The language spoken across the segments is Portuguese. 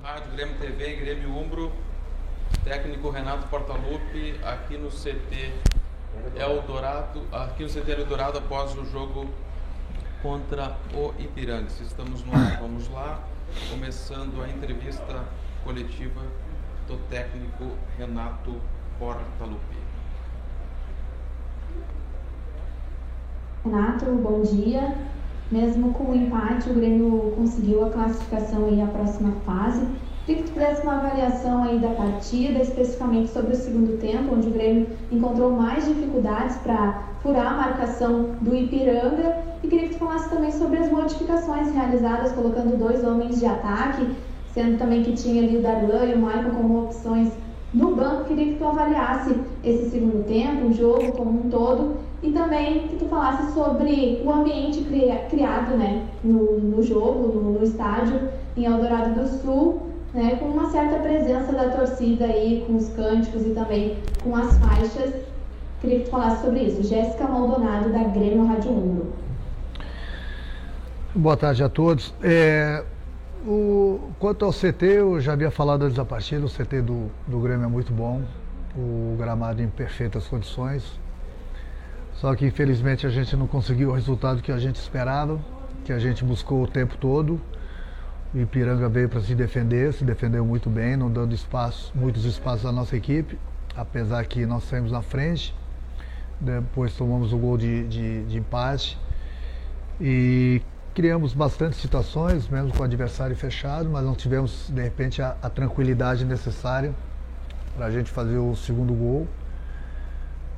Rádio, Grêmio TV, Grêmio Umbro, técnico Renato Portaluppi, aqui no CT Eldorado, após o jogo contra o Ipiranga. Estamos no ar, vamos lá, começando a entrevista coletiva do técnico Renato Portaluppi. Renato, bom dia. Mesmo com o empate, o Grêmio conseguiu a classificação aí à próxima fase. Queria que tu fizesse uma avaliação aí da partida, especificamente sobre o segundo tempo, onde o Grêmio encontrou mais dificuldades para furar a marcação do Ipiranga. E queria que tu falasse também sobre as modificações realizadas, colocando 2 homens de ataque, sendo também que tinha ali o Darlan e o Maicon como opções no banco. Queria que tu avaliasse esse segundo tempo, o jogo como um todo, e também que tu falasse sobre o ambiente criado, né, no jogo, no estádio em Eldorado do Sul, né, com uma certa presença da torcida aí, com os cânticos e também com as faixas. Queria que tu falasse sobre isso. Jéssica Maldonado, da Grêmio Rádio Umbro. Boa tarde a todos. Quanto ao CT, eu já havia falado antes da partida, o CT do Grêmio é muito bom, o gramado em perfeitas condições, só que infelizmente a gente não conseguiu o resultado que a gente esperava, que a gente buscou o tempo todo. O Ipiranga veio para se defendeu muito bem, não dando muitos espaços à nossa equipe, apesar que nós saímos na frente, depois tomamos o gol de empate e criamos bastante situações, mesmo com o adversário fechado, mas não tivemos, de repente, a tranquilidade necessária para a gente fazer o segundo gol.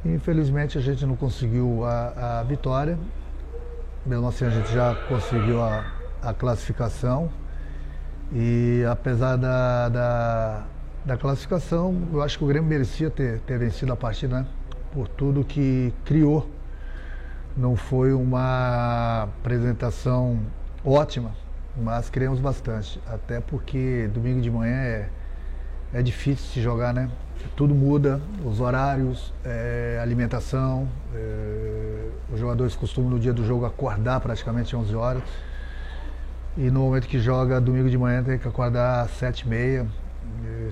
Infelizmente, a gente não conseguiu a vitória. Mesmo assim, a gente já conseguiu a classificação. E apesar da classificação, eu acho que o Grêmio merecia ter vencido a partida, né? Por tudo que criou. Não foi uma apresentação ótima, mas criamos bastante. Até porque domingo de manhã é difícil se jogar, né? Tudo muda, os horários, alimentação. Os jogadores costumam no dia do jogo acordar praticamente 11 horas. E no momento que joga domingo de manhã tem que acordar às 7h30.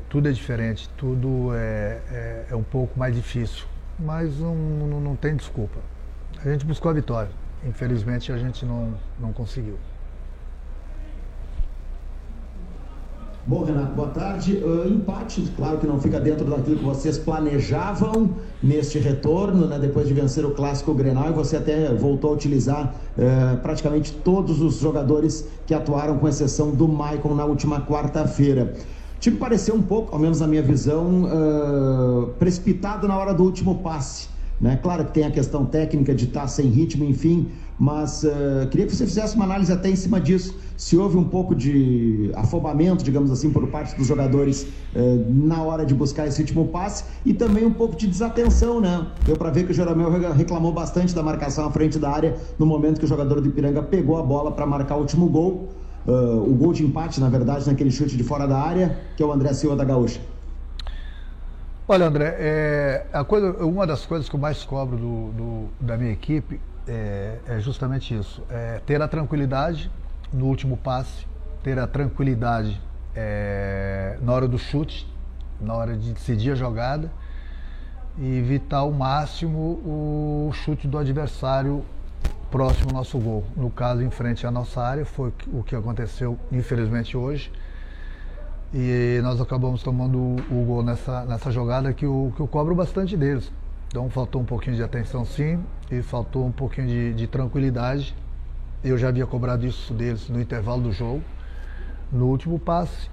Tudo é diferente, tudo é um pouco mais difícil. Mas não tem desculpa. A gente buscou a vitória, infelizmente a gente não conseguiu. Bom, Renato, boa tarde. Empate, claro que não fica dentro daquilo que vocês planejavam neste retorno, né, depois de vencer o Clássico Grenal, e você até voltou a utilizar praticamente todos os jogadores que atuaram, com exceção do Maicon na última quarta-feira. O time pareceu um pouco, ao menos na minha visão, precipitado na hora do último passe. Né? Claro que tem a questão técnica de estar sem ritmo, enfim, mas queria que você fizesse uma análise até em cima disso, se houve um pouco de afobamento, digamos assim, por parte dos jogadores na hora de buscar esse último passe, e também um pouco de desatenção, né? Deu para ver que o Jeromel reclamou bastante da marcação à frente da área no momento que o jogador do Ipiranga pegou a bola para marcar o último gol, o gol de empate, na verdade, naquele chute de fora da área, que é o André Silva da Gaúcha. Olha, André, uma das coisas que eu mais cobro da minha equipe é justamente isso, ter a tranquilidade no último passe, ter a tranquilidade na hora do chute, na hora de decidir a jogada, e evitar ao máximo o chute do adversário próximo ao nosso gol. No caso, em frente à nossa área, foi o que aconteceu, infelizmente, hoje. E nós acabamos tomando o gol nessa jogada que eu cobro bastante deles. Então faltou um pouquinho de atenção, sim, e faltou um pouquinho de tranquilidade. Eu já havia cobrado isso deles no intervalo do jogo, no último passe.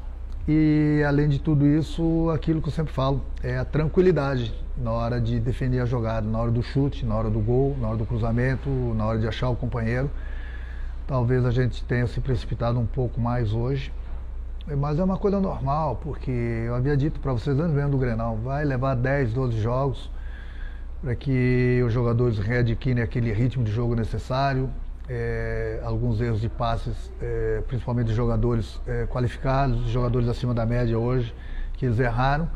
E além de tudo isso, aquilo que eu sempre falo, é a tranquilidade na hora de defender a jogada, na hora do chute, na hora do gol, na hora do cruzamento, na hora de achar o companheiro. Talvez a gente tenha se precipitado um pouco mais hoje. Mas é uma coisa normal, porque eu havia dito para vocês antes mesmo do Grenal, vai levar 10, 12 jogos para que os jogadores readquirem aquele ritmo de jogo necessário, alguns erros de passes, principalmente de jogadores qualificados, jogadores acima da média hoje, que eles erraram,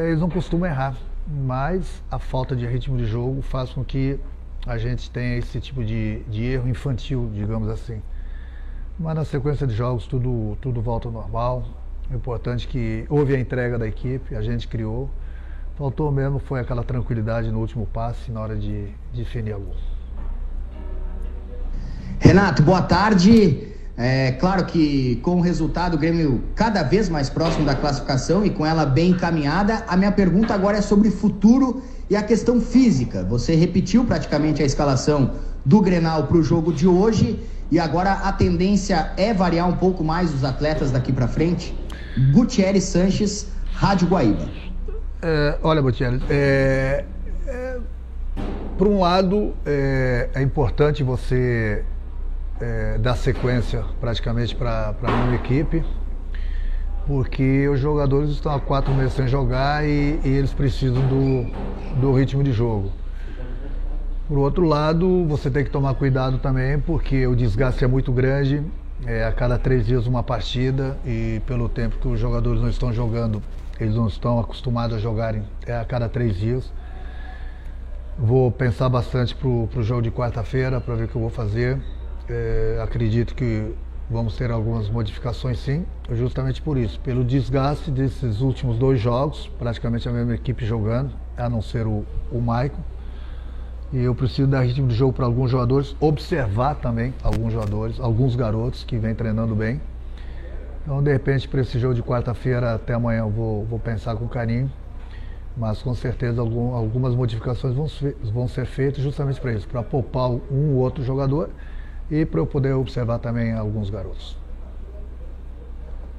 eles não costumam errar, mas a falta de ritmo de jogo faz com que a gente tenha esse tipo de erro infantil, digamos assim. Mas na sequência de jogos tudo volta ao normal. O importante é que houve a entrega da equipe, a gente criou. Faltou mesmo foi aquela tranquilidade no último passe na hora de definir a gol. Renato, boa tarde. Claro que com o resultado o Grêmio cada vez mais próximo da classificação e com ela bem encaminhada, a minha pergunta agora é sobre futuro e a questão física. Você repetiu praticamente a escalação do Grenal para o jogo de hoje e agora a tendência é variar um pouco mais os atletas daqui para frente? Gutierrez Sanches, Rádio Guaíba. Olha, Gutierrez, por um lado é importante você dar sequência praticamente para a minha equipe, porque os jogadores estão há 4 meses sem jogar e eles precisam do ritmo de jogo. Por outro lado, você tem que tomar cuidado também, porque o desgaste é muito grande, a cada 3 dias uma partida, e pelo tempo que os jogadores não estão jogando, eles não estão acostumados a jogarem a cada 3 dias. Vou pensar bastante para o jogo de quarta-feira, para ver o que eu vou fazer. Acredito que vamos ter algumas modificações, sim, justamente por isso, pelo desgaste desses últimos 2 jogos, praticamente a mesma equipe jogando, a não ser o Maicon. E eu preciso dar ritmo de jogo para alguns jogadores, observar também alguns jogadores, alguns garotos que vêm treinando bem. Então, de repente, para esse jogo de quarta-feira até amanhã eu vou pensar com carinho, mas com certeza algumas modificações vão ser feitas justamente para isso, para poupar um ou outro jogador e para eu poder observar também alguns garotos.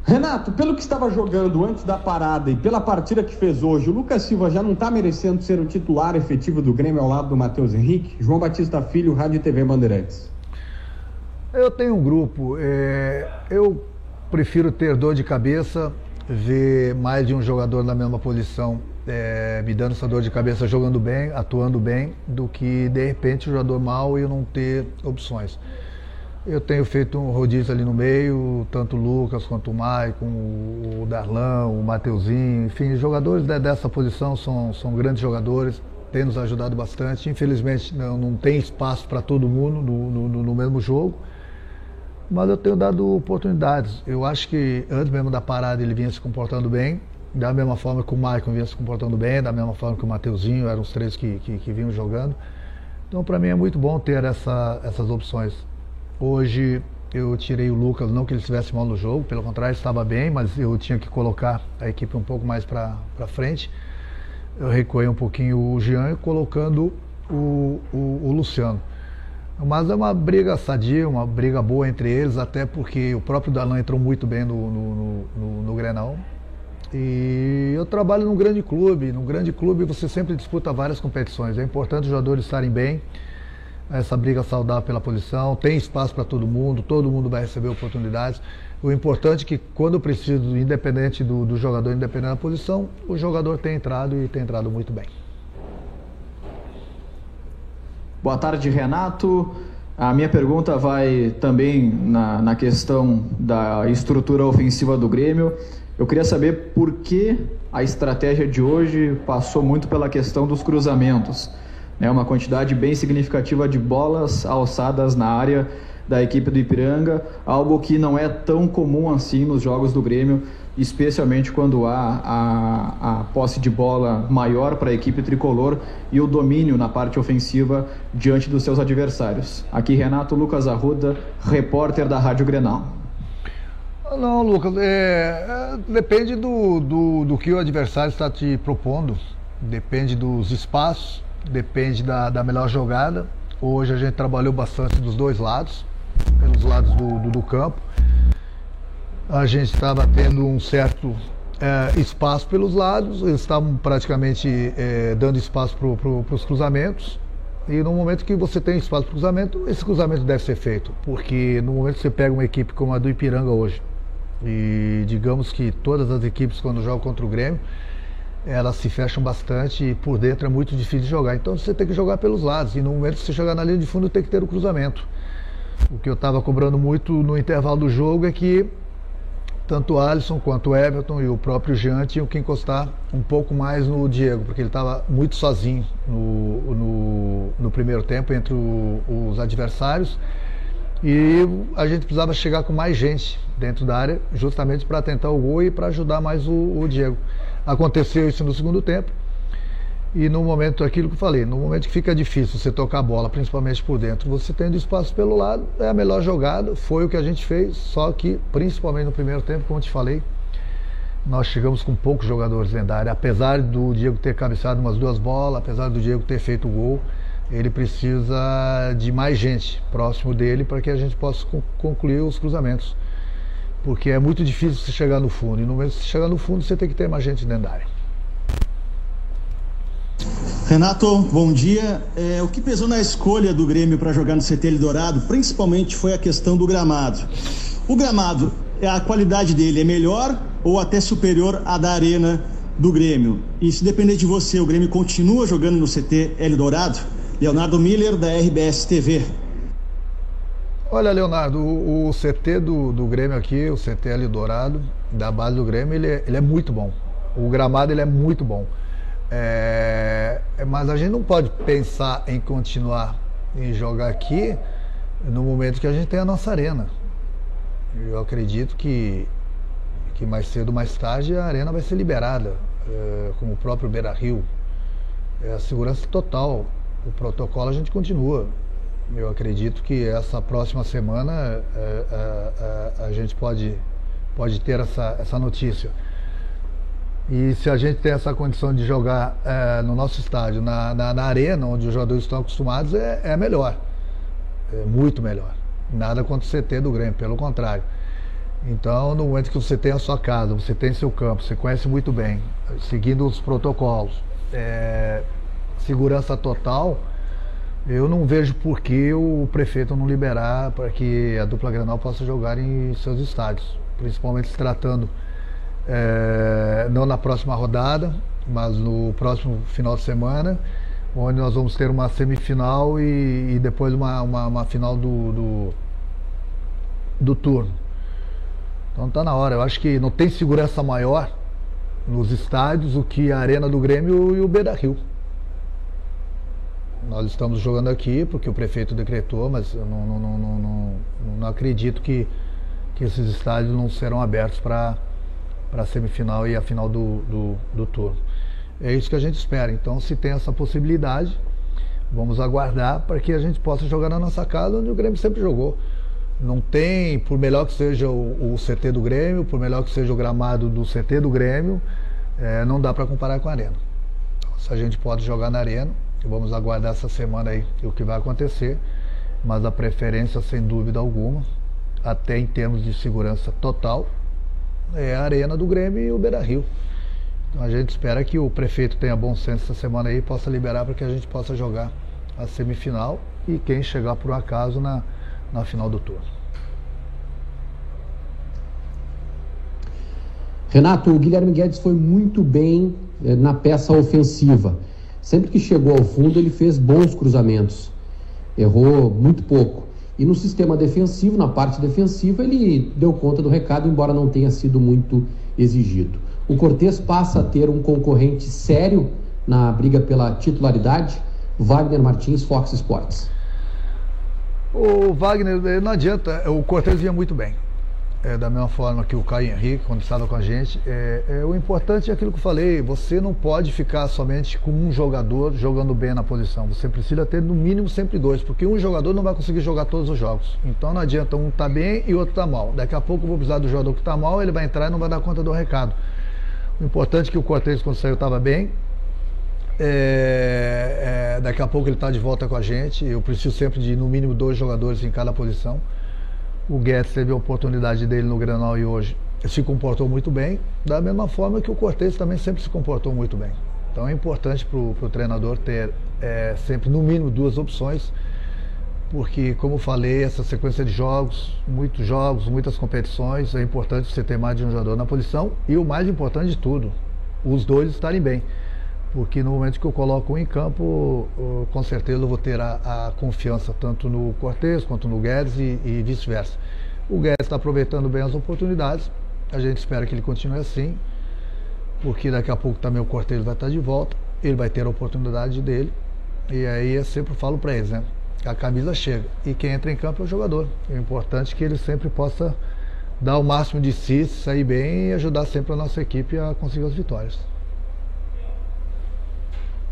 Renato, pelo que estava jogando antes da parada e pela partida que fez hoje, o Lucas Silva já não está merecendo ser o titular efetivo do Grêmio ao lado do Matheus Henrique? João Batista Filho, Rádio e TV Bandeirantes. Eu tenho um grupo, eu prefiro ter dor de cabeça, ver mais de um jogador na mesma posição me dando essa dor de cabeça, jogando bem, atuando bem, do que de repente o jogador mal e eu não ter opções. Eu tenho feito um rodízio ali no meio, tanto o Lucas quanto o Maicon, o Darlan, o Mateuzinho, enfim, os jogadores dessa posição são grandes jogadores, têm nos ajudado bastante. Infelizmente não tem espaço para todo mundo no mesmo jogo, mas eu tenho dado oportunidades. Eu acho que antes mesmo da parada ele vinha se comportando bem, da mesma forma que o Maicon vinha se comportando bem, da mesma forma que o Mateuzinho, eram os 3 que vinham jogando. Então para mim é muito bom ter essas opções. Hoje eu tirei o Lucas, não que ele estivesse mal no jogo, pelo contrário, estava bem, mas eu tinha que colocar a equipe um pouco mais para frente. Eu recuei um pouquinho o Jean, colocando o Luciano. Mas é uma briga sadia, uma briga boa entre eles, até porque o próprio Darlan entrou muito bem no Grenal. E eu trabalho num grande clube. Num grande clube você sempre disputa várias competições. É importante os jogadores estarem bem. Essa briga saudável pela posição, tem espaço para todo mundo vai receber oportunidades. O importante é que quando preciso, independente do jogador, independente da posição, o jogador tem entrado e tem entrado muito bem. Boa tarde, Renato. A minha pergunta vai também na questão da estrutura ofensiva do Grêmio. Eu queria saber por que a estratégia de hoje passou muito pela questão dos cruzamentos. Uma quantidade bem significativa de bolas alçadas na área da equipe do Ipiranga, algo que não é tão comum assim nos jogos do Grêmio, especialmente quando há a posse de bola maior para a equipe tricolor e o domínio na parte ofensiva diante dos seus adversários. Aqui Renato Lucas Arruda, repórter da Rádio Grenal. Não, Lucas, depende do que o adversário está te propondo, depende dos espaços, depende da melhor jogada. Hoje a gente trabalhou bastante dos 2 lados, pelos lados do campo. A gente estava tendo um certo espaço pelos lados, eles estavam praticamente dando espaço para os cruzamentos. E no momento que você tem espaço para cruzamento, esse cruzamento deve ser feito, porque no momento que você pega uma equipe como a do Ipiranga hoje, e digamos que todas as equipes quando jogam contra o Grêmio, elas se fecham bastante e por dentro é muito difícil de jogar. Então você tem que jogar pelos lados e no momento que você chegar na linha de fundo tem que ter o cruzamento. O que eu estava cobrando muito no intervalo do jogo é que tanto o Alisson quanto o Everton e o próprio Jean tinham que encostar um pouco mais no Diego, porque ele estava muito sozinho no primeiro tempo entre os adversários E a gente precisava chegar com mais gente dentro da área, justamente para tentar o gol e para ajudar mais o Diego. Aconteceu isso no segundo tempo. E no momento, aquilo que eu falei, no momento que fica difícil você tocar a bola, principalmente por dentro, você tendo espaço pelo lado, é a melhor jogada, foi o que a gente fez, só que, principalmente no primeiro tempo, como eu te falei, nós chegamos com poucos jogadores dentro da área. Apesar do Diego ter cabeceado umas 2 bolas, apesar do Diego ter feito o gol, ele precisa de mais gente próximo dele para que a gente possa concluir os cruzamentos. Porque é muito difícil você chegar no fundo, e no momento que você chegar no fundo, você tem que ter mais gente dentro da área. Renato, bom dia. O que pesou na escolha do Grêmio para jogar no CT Eldorado, principalmente, foi a questão do gramado. O gramado, a qualidade dele é melhor ou até superior à da Arena do Grêmio? E se depender de você, o Grêmio continua jogando no CT Eldorado? Leonardo Miller, da RBS TV. Olha, Leonardo, o CT do Grêmio aqui, o CT Eldorado, da base do Grêmio, ele é muito bom. O gramado ele é muito bom. Mas a gente não pode pensar em continuar em jogar aqui no momento que a gente tem a nossa arena. Eu acredito que mais cedo ou mais tarde a arena vai ser liberada, como o próprio Beira-Rio. É a segurança total. O protocolo a gente continua. Eu acredito que essa próxima semana a gente pode ter essa notícia. E se a gente tem essa condição de jogar no nosso estádio, na arena, onde os jogadores estão acostumados, é melhor. É muito melhor. Nada contra o CT do Grêmio, pelo contrário. Então, no momento que você tem a sua casa, você tem seu campo, você conhece muito bem, seguindo os protocolos, segurança total, eu não vejo por que o prefeito não liberar para que a dupla Grenal possa jogar em seus estádios, principalmente se tratando não na próxima rodada, mas no próximo final de semana, onde nós vamos ter uma semifinal e depois uma final do turno. Então está na hora. Eu acho que não tem segurança maior nos estádios do que a Arena do Grêmio e o Beira-Rio. Nós estamos jogando aqui porque o prefeito decretou, mas eu não acredito que esses estádios não serão abertos para a semifinal e a final do turno. É isso que a gente espera. Então, se tem essa possibilidade, vamos aguardar para que a gente possa jogar na nossa casa, onde o Grêmio sempre jogou. Não tem, por melhor que seja o CT do Grêmio, por melhor que seja o gramado do CT do Grêmio, não dá para comparar com a Arena. Então, se a gente pode jogar na Arena, vamos aguardar essa semana aí o que vai acontecer, mas a preferência, sem dúvida alguma, até em termos de segurança total, é a Arena do Grêmio e o Beira-Rio. Então a gente espera que o prefeito tenha bom senso essa semana aí e possa liberar para que a gente possa jogar a semifinal e quem chegar por um acaso na final do turno. Renato, o Guilherme Guedes foi muito bem na peça ofensiva. Sempre que chegou ao fundo ele fez bons cruzamentos, errou muito pouco. E no sistema defensivo, na parte defensiva, ele deu conta do recado, embora não tenha sido muito exigido. O Cortez passa a ter um concorrente sério na briga pela titularidade. Wagner Martins, Fox Sports. O Wagner, não adianta, o Cortez vinha muito bem. Da mesma forma que o Caio Henrique, quando estava com a gente. O importante é aquilo que eu falei, você não pode ficar somente com um jogador jogando bem na posição. Você precisa ter no mínimo sempre 2, porque um jogador não vai conseguir jogar todos os jogos. Então não adianta um tá bem e o outro tá mal. Daqui a pouco eu vou precisar do jogador que tá mal, ele vai entrar e não vai dar conta do recado. O importante é que o Cortez, quando saiu, estava bem. Daqui a pouco ele está de volta com a gente. Eu preciso sempre de no mínimo 2 jogadores em cada posição. O Guedes teve a oportunidade dele no Grenal e hoje se comportou muito bem, da mesma forma que o Cortez também sempre se comportou muito bem. Então é importante para o treinador ter sempre no mínimo 2 opções, porque, como eu falei, essa sequência de jogos, muitas competições, é importante você ter mais de um jogador na posição e o mais importante de tudo, os 2 estarem bem. Porque no momento que eu coloco um em campo, com certeza eu vou ter a confiança tanto no Cortez quanto no Guedes e vice-versa. O Guedes está aproveitando bem as oportunidades, a gente espera que ele continue assim, porque daqui a pouco também o Cortez vai estar de volta, ele vai ter a oportunidade dele, e aí eu sempre falo para eles, né? a camisa chega. E quem entra em campo é o jogador. É importante que ele sempre possa dar o máximo de si, sair bem e ajudar sempre a nossa equipe a conseguir as vitórias.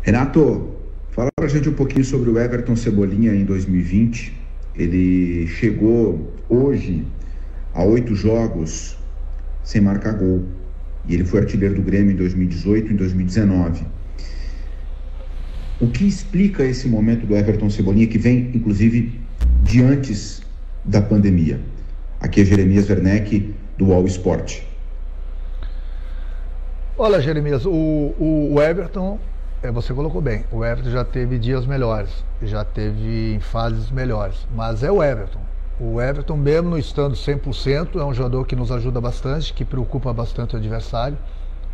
Renato, fala pra gente um pouquinho sobre o Everton Cebolinha em 2020. Ele chegou hoje a 8 jogos sem marcar gol. E ele foi artilheiro do Grêmio em 2018 e em 2019. O que explica esse momento do Everton Cebolinha, que vem, inclusive, de antes da pandemia? Aqui é Jeremias Werneck, do All Sport. Olha, Jeremias, o Everton, você colocou bem, o Everton já teve dias melhores, já teve fases melhores, mas é o Everton. O Everton, mesmo não estando 100%, é um jogador que nos ajuda bastante, que preocupa bastante o adversário.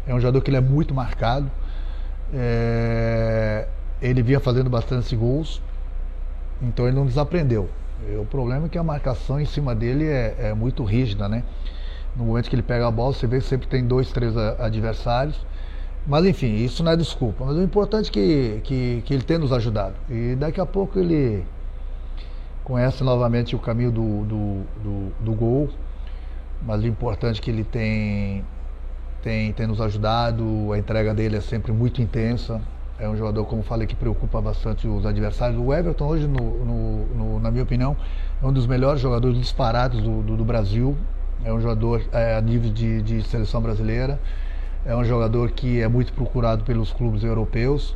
É um jogador que ele é muito marcado. Ele vinha fazendo bastante gols, então ele não desaprendeu. O problema é que a marcação em cima dele é muito rígida, né? No momento que ele pega a bola, você vê que sempre tem 2, 3 adversários. Mas enfim, isso não é desculpa. Mas o importante é que ele tenha nos ajudado. E daqui a pouco ele conhece novamente o caminho do gol. Mas o importante é que ele tem nos ajudado. A entrega dele é sempre muito intensa. É um jogador, como falei, que preocupa bastante os adversários. O Everton hoje, na minha opinião, é um dos melhores jogadores disparados do Brasil. É um jogador a nível de seleção brasileira. É um jogador que é muito procurado pelos clubes europeus.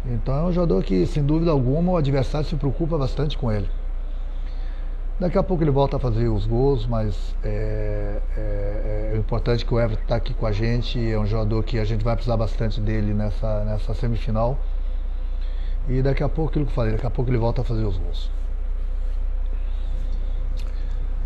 Então é um jogador que, sem dúvida alguma, o adversário se preocupa bastante com ele. Daqui a pouco ele volta a fazer os gols, mas é importante que o Everton está aqui com a gente. É um jogador que a gente vai precisar bastante dele nessa semifinal. E daqui a pouco, aquilo que eu falei, daqui a pouco ele volta a fazer os gols.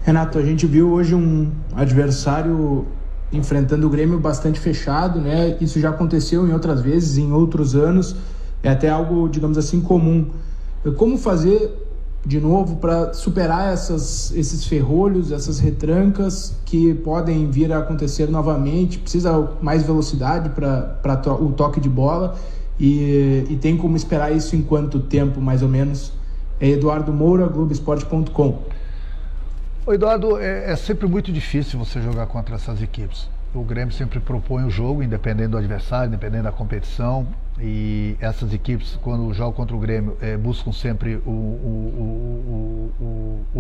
Renato, a gente viu hoje um adversário enfrentando o Grêmio bastante fechado, né? Isso já aconteceu em outras vezes, em outros anos. É até algo, digamos assim, comum. Como fazer de novo para superar esses ferrolhos, essas retrancas que podem vir a acontecer novamente? Precisa mais velocidade para o toque de bola e tem como esperar isso em quanto tempo, mais ou menos? É Eduardo Moura, Globoesporte.com. Eduardo, é sempre muito difícil você jogar contra essas equipes. O Grêmio sempre propõe o jogo, independente do adversário, independente da competição. E essas equipes, quando jogam contra o Grêmio, buscam sempre o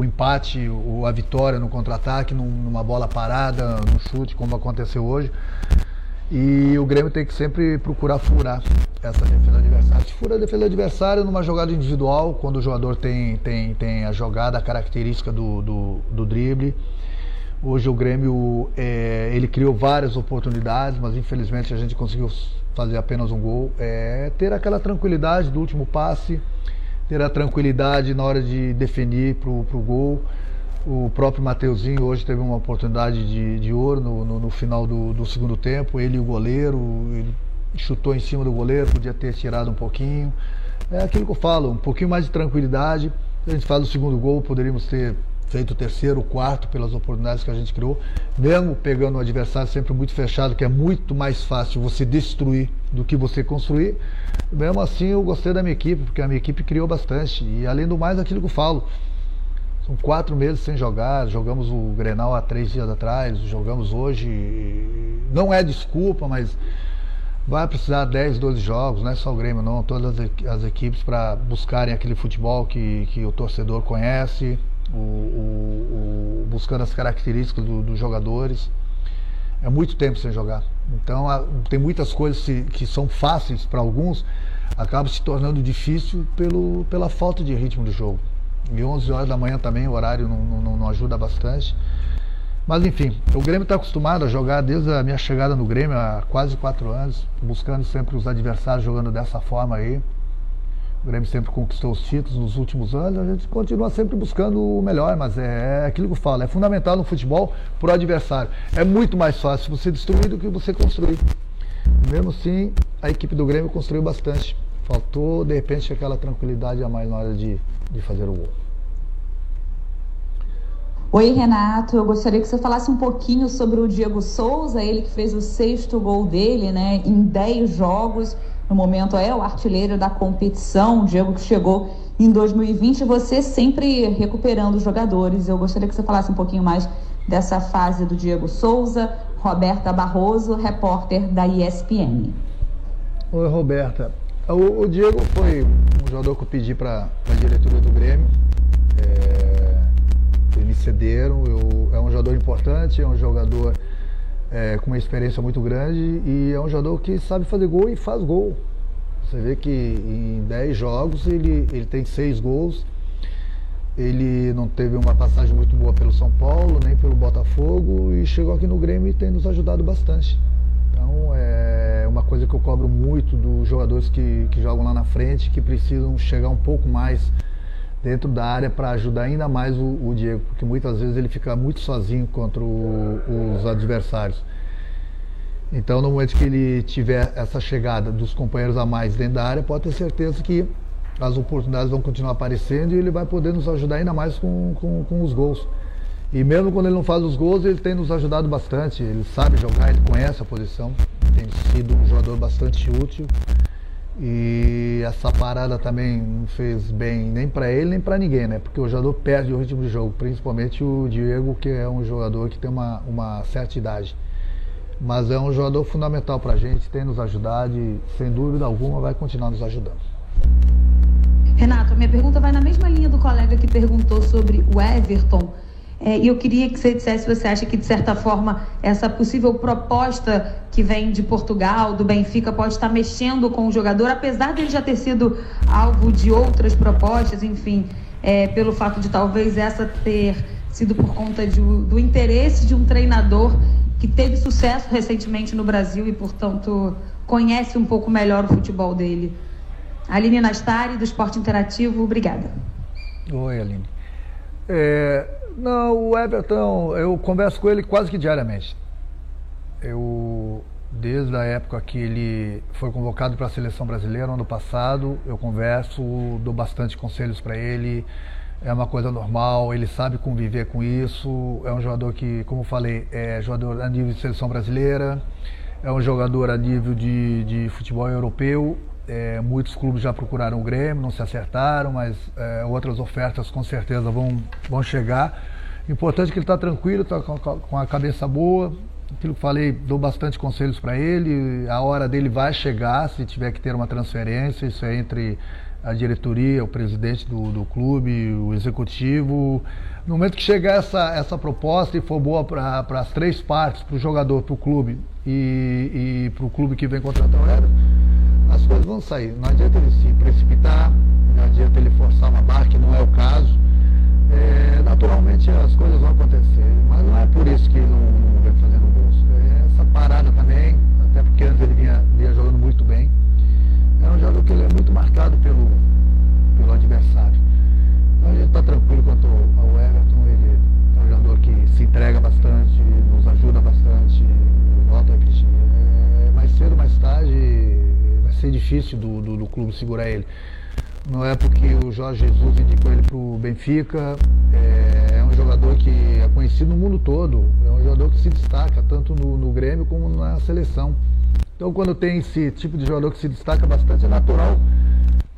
empate, a vitória no contra-ataque, numa bola parada, no chute, como aconteceu hoje. E o Grêmio tem que sempre procurar furar essa defesa do adversário. Se fura a defesa do adversário numa jogada individual, quando o jogador tem a jogada, a característica do drible. Hoje o Grêmio ele criou várias oportunidades, mas infelizmente a gente conseguiu fazer apenas um gol. Ter aquela tranquilidade do último passe, ter a tranquilidade na hora de definir pro gol. O próprio Mateuzinho hoje teve uma oportunidade de ouro no final do segundo tempo. Ele e o goleiro, ele chutou em cima do goleiro, podia ter tirado um pouquinho. É aquilo que eu falo, um pouquinho mais de tranquilidade. A gente faz o segundo gol, poderíamos ter feito o terceiro, o quarto, pelas oportunidades que a gente criou. Mesmo pegando um adversário sempre muito fechado, que é muito mais fácil você destruir do que você construir. Mesmo assim, eu gostei da minha equipe, porque a minha equipe criou bastante. E além do mais, aquilo que eu falo, são 4 meses sem jogar, jogamos o Grenal há 3 dias atrás, jogamos hoje, não é desculpa, mas vai precisar 10, 12 jogos, não é só o Grêmio não, todas as equipes para buscarem aquele futebol que o torcedor conhece, buscando as características dos jogadores. É muito tempo sem jogar, então tem muitas coisas que são fáceis para alguns, acabam se tornando difícil pela falta de ritmo do jogo. E 11 horas da manhã também, o horário não ajuda bastante. Mas enfim, o Grêmio está acostumado a jogar desde a minha chegada no Grêmio há quase 4 anos, buscando sempre os adversários jogando dessa forma aí. O Grêmio sempre conquistou os títulos nos últimos anos, a gente continua sempre buscando o melhor, mas é aquilo que eu falo, é fundamental no futebol pro adversário. É muito mais fácil você destruir do que você construir. Mesmo assim, a equipe do Grêmio construiu bastante. Faltou, de repente, aquela tranquilidade a mais na hora de fazer o gol. Oi, Renato, eu gostaria que você falasse um pouquinho sobre o Diego Souza, ele que fez o 6º gol dele, em 10 jogos, no momento é o artilheiro da competição. O Diego que chegou em 2020, você sempre recuperando os jogadores. Eu gostaria que você falasse um pouquinho mais dessa fase do Diego Souza. Roberta Barroso, repórter da ESPN. Oi, Roberta. O Diego foi um jogador que eu pedi para a diretoria do Grêmio. Eles me cederam. É um jogador importante, é um jogador com uma experiência muito grande e é um jogador que sabe fazer gol e faz gol. Você vê que em 10 jogos ele tem 6 gols. Ele não teve uma passagem muito boa pelo São Paulo, nem pelo Botafogo, e chegou aqui no Grêmio e tem nos ajudado bastante. Então é uma coisa que eu cobro muito dos jogadores que jogam lá na frente, que precisam chegar um pouco mais dentro da área para ajudar ainda mais o Diego, porque muitas vezes ele fica muito sozinho contra os adversários. Então, no momento que ele tiver essa chegada dos companheiros a mais dentro da área, pode ter certeza que as oportunidades vão continuar aparecendo e ele vai poder nos ajudar ainda mais com os gols. E mesmo quando ele não faz os gols, ele tem nos ajudado bastante. Ele sabe jogar, ele conhece a posição, tem sido um jogador bastante útil. E essa parada também não fez bem nem para ele nem para ninguém, né? Porque o jogador perde o ritmo de jogo, principalmente o Diego, que é um jogador que tem uma certa idade. Mas é um jogador fundamental para a gente, tem nos ajudado e, sem dúvida alguma, vai continuar nos ajudando. Renato, a minha pergunta vai na mesma linha do colega que perguntou sobre o Everton. E eu queria que você dissesse se você acha que, de certa forma, essa possível proposta que vem de Portugal, do Benfica, pode estar mexendo com o jogador, apesar dele já ter sido alvo de outras propostas, enfim, pelo fato de talvez essa ter sido por conta do interesse de um treinador que teve sucesso recentemente no Brasil e, portanto, conhece um pouco melhor o futebol dele. Aline Nastari, do Esporte Interativo, obrigada. Oi, Aline. Não, o Everton, eu converso com ele quase que diariamente. Desde a época que ele foi convocado para a Seleção Brasileira, no ano passado, eu converso, dou bastante conselhos para ele. É uma coisa normal, ele sabe conviver com isso. É um jogador que, como eu falei, é jogador a nível de Seleção Brasileira, é um jogador a nível de futebol europeu. Muitos clubes já procuraram o Grêmio, não se acertaram, mas outras ofertas com certeza vão chegar. Importante que ele está tranquilo, está com a cabeça boa. Aquilo que falei, dou bastante conselhos para ele. A hora dele vai chegar, se tiver que ter uma transferência, isso é entre a diretoria, o presidente do clube, o executivo. No momento que chegar essa proposta e for boa para as 3 partes, para o jogador, para o clube e para o clube que vem contratar o Everton, as coisas vão sair. Não adianta ele se precipitar, não adianta ele forçar uma barra, que não é o caso. Naturalmente as coisas vão acontecer, mas não é por isso que ele não vem fazendo gols. Essa parada também, até porque antes ele vinha jogando muito bem. É um jogador que ele é muito marcado pelo adversário. Então a gente está tranquilo quanto ao Everton. Ele é um jogador que se entrega bastante, nos ajuda bastante. Volto a repetir, mais cedo ou mais tarde vai ser difícil do clube segurar ele. Não é porque o Jorge Jesus indicou ele para o Benfica, é um jogador que é conhecido no mundo todo, é um jogador que se destaca tanto no Grêmio como na seleção. Então, quando tem esse tipo de jogador que se destaca bastante, é natural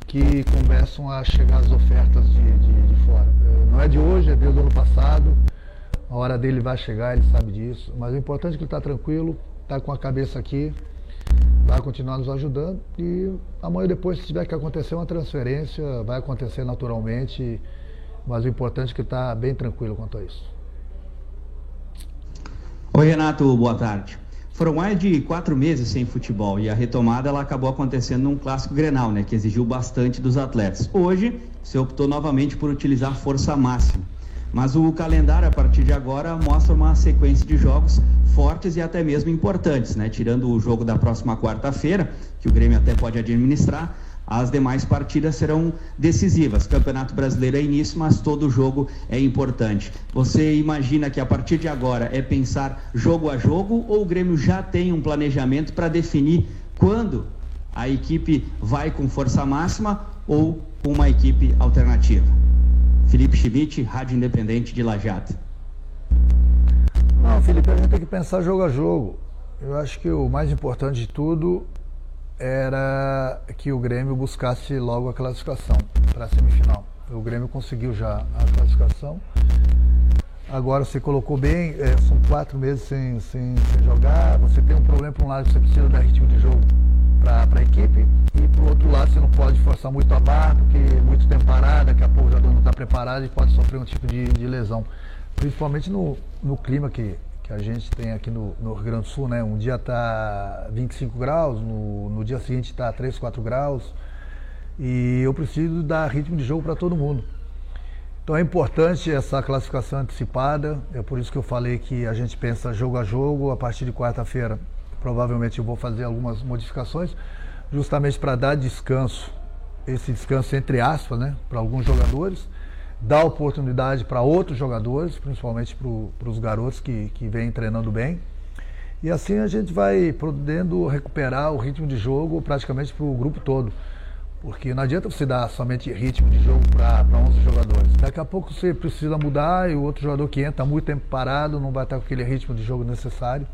que começam a chegar as ofertas de fora. Não é de hoje, é desde o ano passado, a hora dele vai chegar, ele sabe disso, mas o importante é que ele está tranquilo, está com a cabeça aqui, vai continuar nos ajudando e amanhã depois, se tiver que acontecer uma transferência, vai acontecer naturalmente, mas o importante é que está bem tranquilo quanto a isso. Oi, Renato, boa tarde. Foram mais de 4 meses sem futebol e a retomada ela acabou acontecendo num clássico Grenal, né, que exigiu bastante dos atletas. Hoje, você optou novamente por utilizar força máxima, mas o calendário a partir de agora mostra uma sequência de jogos fortes e até mesmo importantes, né? Tirando o jogo da próxima quarta-feira, que o Grêmio até pode administrar, as demais partidas serão decisivas. Campeonato Brasileiro é início, mas todo jogo é importante. Você imagina que a partir de agora é pensar jogo a jogo ou o Grêmio já tem um planejamento para definir quando a equipe vai com força máxima ou com uma equipe alternativa? Felipe Schmidt, Rádio Independente de Lajeado. Não, Felipe, a gente tem que pensar jogo a jogo. Eu acho que o mais importante de tudo era que o Grêmio buscasse logo a classificação, a semifinal. O Grêmio conseguiu já a classificação. Agora você colocou bem, são 4 meses sem jogar, você tem um problema para um lado, você precisa dar ritmo de jogo para a equipe, e para o outro lado você não pode forçar muito a barra, porque muito tempo parado, daqui a pouco o jogador não está preparado e pode sofrer um tipo de lesão. Principalmente no clima que a gente tem aqui no Rio Grande do Sul, né? Um dia está 25 graus, no dia seguinte está 3, 4 graus, e eu preciso dar ritmo de jogo para todo mundo. Então é importante essa classificação antecipada, é por isso que eu falei que a gente pensa jogo a jogo. A partir de quarta-feira, provavelmente eu vou fazer algumas modificações, justamente para dar descanso, esse descanso entre aspas, né, para alguns jogadores, dar oportunidade para outros jogadores, principalmente para os garotos que vêm treinando bem, e assim a gente vai podendo recuperar o ritmo de jogo praticamente para o grupo todo. Porque não adianta você dar somente ritmo de jogo para 11 jogadores. Daqui a pouco você precisa mudar e o outro jogador que entra muito tempo parado não vai estar com aquele ritmo de jogo necessário.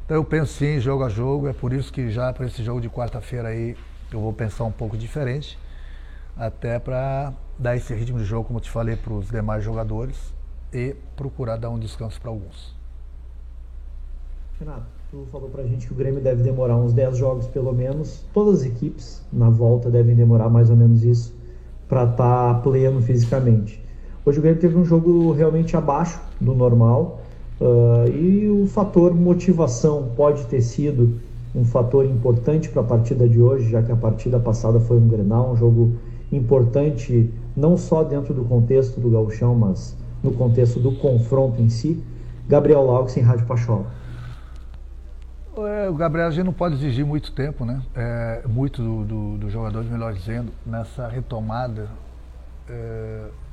Então eu penso sim, jogo a jogo. É por isso que já para esse jogo de quarta-feira aí eu vou pensar um pouco diferente. Até para dar esse ritmo de jogo, como eu te falei, para os demais jogadores e procurar dar um descanso para alguns. Renato, tu falou pra gente que o Grêmio deve demorar uns 10 jogos pelo menos. Todas as equipes na volta devem demorar mais ou menos isso para estar pleno fisicamente. Hoje o Grêmio teve um jogo realmente abaixo do normal, e o fator motivação pode ter sido um fator importante para a partida de hoje, já que a partida passada foi um Grenal, um jogo importante não só dentro do contexto do Gauchão, mas no contexto do confronto em si. Gabriel Laux em Rádio Pachola. O Gabriel, a gente não pode exigir muito tempo, né? Muito do jogador, melhor dizendo, nessa retomada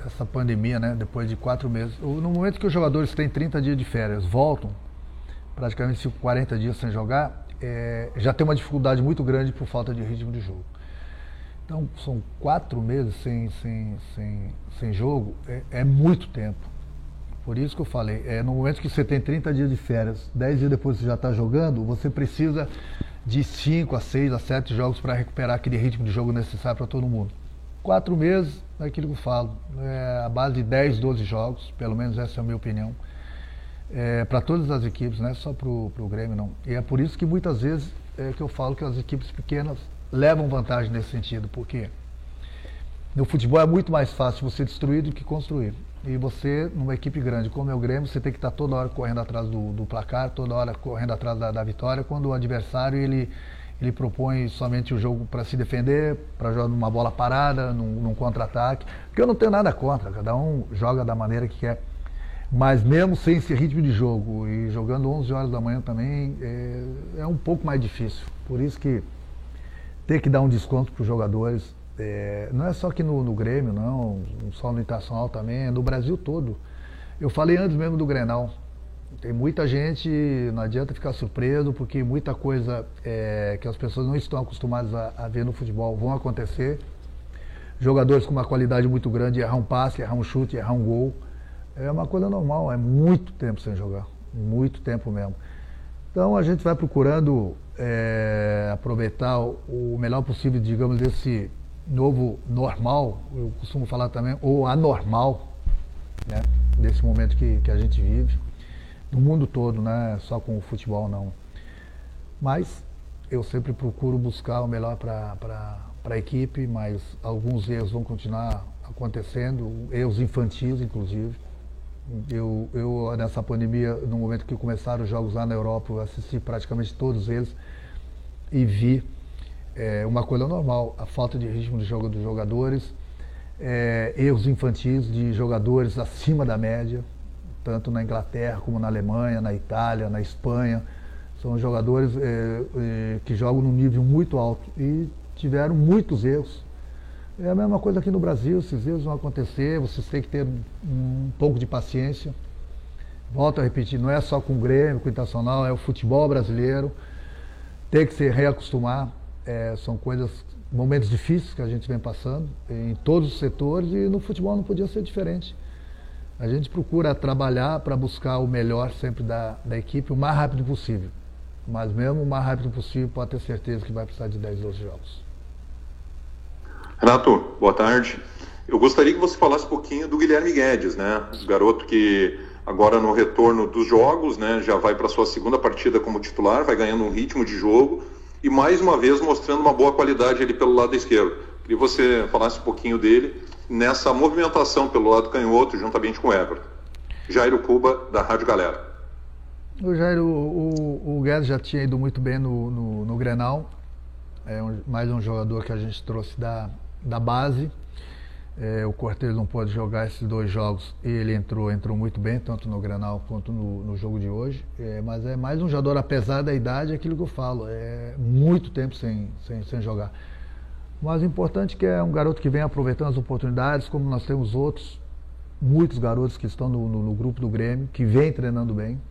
dessa pandemia, né? Depois de 4 meses. No momento que os jogadores têm 30 dias de férias, voltam praticamente 40 dias sem jogar, já tem uma dificuldade muito grande por falta de ritmo de jogo. Então, são 4 meses sem jogo, é muito tempo. Por isso que eu falei, no momento que você tem 30 dias de férias, 10 dias depois você já está jogando, você precisa de 5 a 6 a 7 jogos para recuperar aquele ritmo de jogo necessário para todo mundo. 4 meses, é aquilo que eu falo, a base de 10, 12 jogos, pelo menos essa é a minha opinião, para todas as equipes, não é só para o Grêmio não. E é por isso que muitas vezes que eu falo que as equipes pequenas levam vantagem nesse sentido, porque no futebol é muito mais fácil você destruir do que construir. E você, numa equipe grande como é o Grêmio, você tem que estar toda hora correndo atrás do placar, toda hora correndo atrás da vitória, quando o adversário ele propõe somente o jogo para se defender, para jogar numa bola parada, num contra-ataque. Porque eu não tenho nada contra, cada um joga da maneira que quer. Mas mesmo sem esse ritmo de jogo e jogando 11 horas da manhã também, é um pouco mais difícil. Por isso que tem que dar um desconto para os jogadores. Não é só aqui no Grêmio, não só no Internacional também, é no Brasil todo. Eu falei antes mesmo do Grenal. Tem muita gente, não adianta ficar surpreso, porque muita coisa que as pessoas não estão acostumadas a ver no futebol vão acontecer. Jogadores com uma qualidade muito grande, errar um passe, errar um chute, errar um gol. É uma coisa normal, é muito tempo sem jogar, muito tempo mesmo. Então a gente vai procurando aproveitar o melhor possível, digamos, desse novo normal, eu costumo falar também, ou anormal, né, desse momento que a gente vive, no mundo todo, né, só com o futebol não. Mas eu sempre procuro buscar o melhor para a equipe, mas alguns erros vão continuar acontecendo, erros infantis, inclusive. Eu nessa pandemia, no momento que começaram os jogos lá na Europa, eu assisti praticamente todos eles e vi uma coisa normal, a falta de ritmo de jogo dos jogadores, erros infantis de jogadores acima da média, tanto na Inglaterra como na Alemanha, na Itália, na Espanha. São jogadores que jogam num nível muito alto e tiveram muitos erros. É a mesma coisa aqui no Brasil, esses erros vão acontecer, vocês têm que ter um pouco de paciência. Volto a repetir, não é só com o Grêmio, com o Internacional, é o futebol brasileiro, tem que se reacostumar. São momentos difíceis que a gente vem passando em todos os setores, e no futebol não podia ser diferente. A gente procura trabalhar para buscar o melhor sempre da equipe o mais rápido possível. Mas mesmo o mais rápido possível, pode ter certeza que vai precisar de 10, 12 jogos. Renato, boa tarde. Eu gostaria que você falasse um pouquinho do Guilherme Guedes, né? O garoto que agora no retorno dos jogos, né, já vai para sua segunda partida como titular, vai ganhando um ritmo de jogo e mais uma vez mostrando uma boa qualidade ali pelo lado esquerdo. Queria que você falasse um pouquinho dele nessa movimentação pelo lado canhoto juntamente com o Everton. Jairo Cuba, da Rádio Galera. O Jairo, o Guedes já tinha ido muito bem no Grenal. Mais um jogador que a gente trouxe da base. O Cortez não pôde jogar esses 2 jogos e ele entrou muito bem, tanto no Grenal quanto no jogo de hoje. Mas é mais um jogador, apesar da idade, é aquilo que eu falo, é muito tempo sem jogar. Mas o importante é que é um garoto que vem aproveitando as oportunidades, como nós temos muitos garotos que estão no grupo do Grêmio, que vem treinando bem.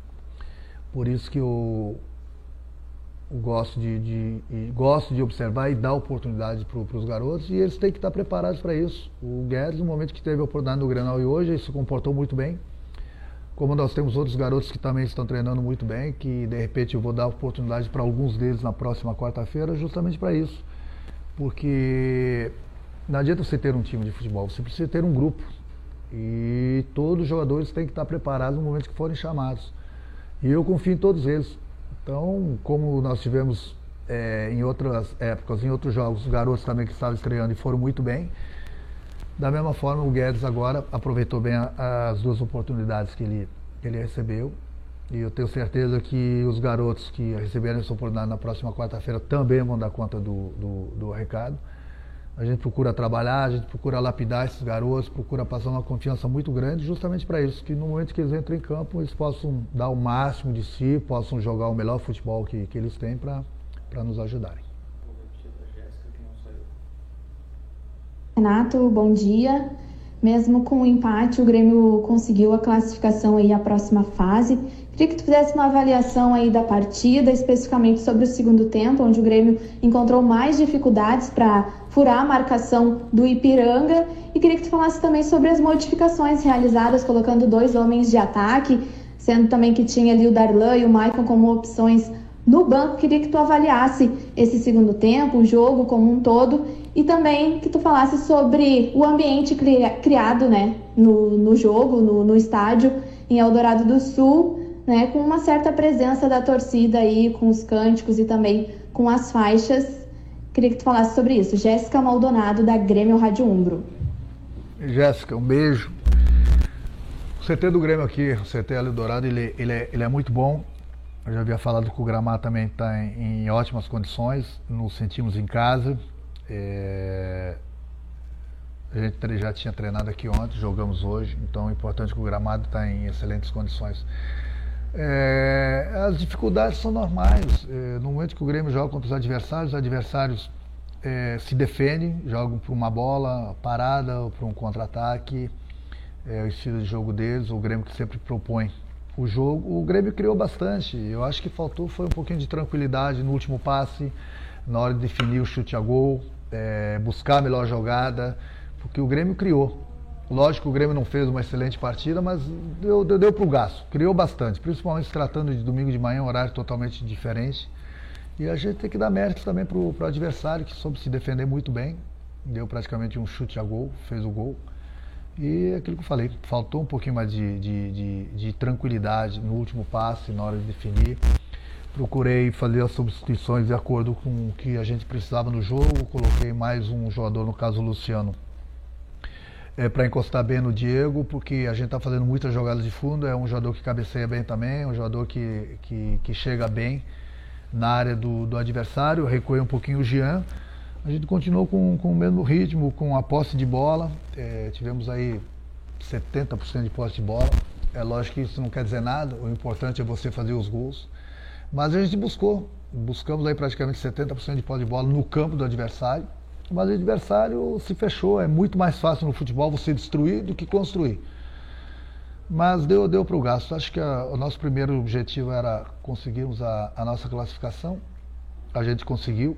Por isso que eu gosto de observar e dar oportunidade para os garotos, e eles têm que estar preparados para isso. O Guedes, no momento que teve a oportunidade no Grenal e hoje, ele se comportou muito bem. Como nós temos outros garotos que também estão treinando muito bem, que de repente eu vou dar oportunidade para alguns deles na próxima quarta-feira, justamente para isso. Porque não adianta você ter um time de futebol, você precisa ter um grupo. E todos os jogadores têm que estar preparados no momento que forem chamados. E eu confio em todos eles. Então, como nós tivemos em outras épocas, em outros jogos, os garotos também que estavam estreando e foram muito bem, da mesma forma o Guedes agora aproveitou bem as 2 oportunidades que ele recebeu. E eu tenho certeza que os garotos que receberem essa oportunidade na próxima quarta-feira também vão dar conta do recado. A gente procura trabalhar, a gente procura lapidar esses garotos, procura passar uma confiança muito grande justamente para isso, que no momento que eles entram em campo, eles possam dar o máximo de si, possam jogar o melhor futebol que eles têm para nos ajudarem. Renato, bom dia. Mesmo com o empate, o Grêmio conseguiu a classificação aí à próxima fase. Queria que tu fizesse uma avaliação aí da partida, especificamente sobre o segundo tempo, onde o Grêmio encontrou mais dificuldades para furar a marcação do Ipiranga. E queria que tu falasse também sobre as modificações realizadas, colocando 2 homens de ataque, sendo também que tinha ali o Darlan e o Maicon como opções no banco. Queria que tu avaliasse esse segundo tempo, o jogo como um todo, e também que tu falasse sobre o ambiente criado, né, no jogo, no estádio em Eldorado do Sul, né, com uma certa presença da torcida aí, com os cânticos e também com as faixas. Queria que tu falasse sobre isso. Jéssica Maldonado, da Grêmio Rádio Umbro. Jéssica, um beijo. O CT do Grêmio aqui, o CT Eldorado, ele é muito bom. Eu já havia falado que o gramado também está em ótimas condições, nos sentimos em casa. A gente já tinha treinado aqui ontem, jogamos hoje, então é importante que o gramado está em excelentes condições. As dificuldades são normais. No momento que o Grêmio joga contra os adversários se defendem, jogam por uma bola parada ou por um contra-ataque. O estilo de jogo deles, o Grêmio que sempre propõe o jogo. O Grêmio criou bastante. Eu acho que faltou foi um pouquinho de tranquilidade no último passe, na hora de definir o chute a gol, buscar a melhor jogada, porque o Grêmio criou. Lógico que o Grêmio não fez uma excelente partida, mas deu pro gasto, criou bastante, principalmente se tratando de domingo de manhã, um horário totalmente diferente. E a gente tem que dar méritos também pro adversário, que soube se defender muito bem, deu praticamente um chute a gol, fez o gol. E aquilo que eu falei, faltou um pouquinho mais de tranquilidade no último passe, na hora de definir. Procurei fazer as substituições de acordo com o que a gente precisava no jogo, coloquei mais um jogador, no caso o Luciano, para encostar bem no Diego, porque a gente está fazendo muitas jogadas de fundo, é um jogador que cabeceia bem também, um jogador que chega bem na área do adversário. Eu recuei um pouquinho o Jean. A gente continuou com o mesmo ritmo, com a posse de bola, tivemos aí 70% de posse de bola. É lógico que isso não quer dizer nada, o importante é você fazer os gols. Mas a gente buscamos aí praticamente 70% de posse de bola no campo do adversário, mas o adversário se fechou. É muito mais fácil no futebol você destruir do que construir. Mas deu para o gasto. Acho que o nosso primeiro objetivo era conseguirmos a nossa classificação, a gente conseguiu.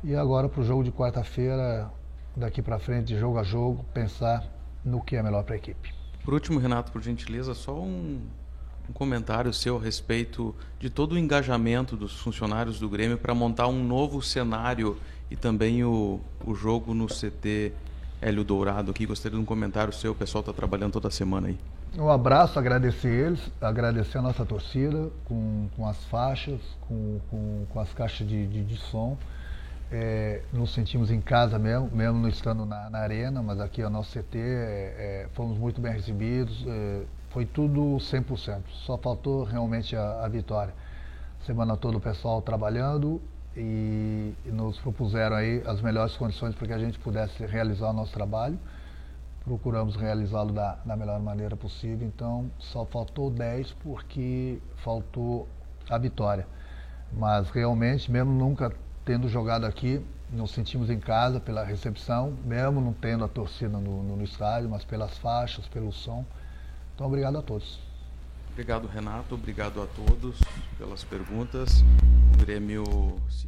E agora para o jogo de quarta-feira, daqui para frente, jogo a jogo, pensar no que é melhor para a equipe. Por último, Renato, por gentileza, só um comentário seu a respeito de todo o engajamento dos funcionários do Grêmio para montar um novo cenário e também o jogo no CT Hélio Dourado aqui. Gostaria de um comentário seu, o pessoal está trabalhando toda semana aí. Um abraço, agradecer eles, agradecer a nossa torcida com as faixas, com as caixas de som. Nos sentimos em casa mesmo não estando na arena, mas aqui é o nosso CT, fomos muito bem recebidos, foi tudo 100%, só faltou realmente a vitória. Semana toda o pessoal trabalhando e nos propuseram aí as melhores condições para que a gente pudesse realizar o nosso trabalho. Procuramos realizá-lo da melhor maneira possível, então só faltou 10 porque faltou a vitória. Mas realmente, mesmo nunca tendo jogado aqui, nos sentimos em casa pela recepção, mesmo não tendo a torcida no estádio, mas pelas faixas, pelo som. Então, obrigado a todos. Obrigado, Renato. Obrigado a todos pelas perguntas. O Grêmio se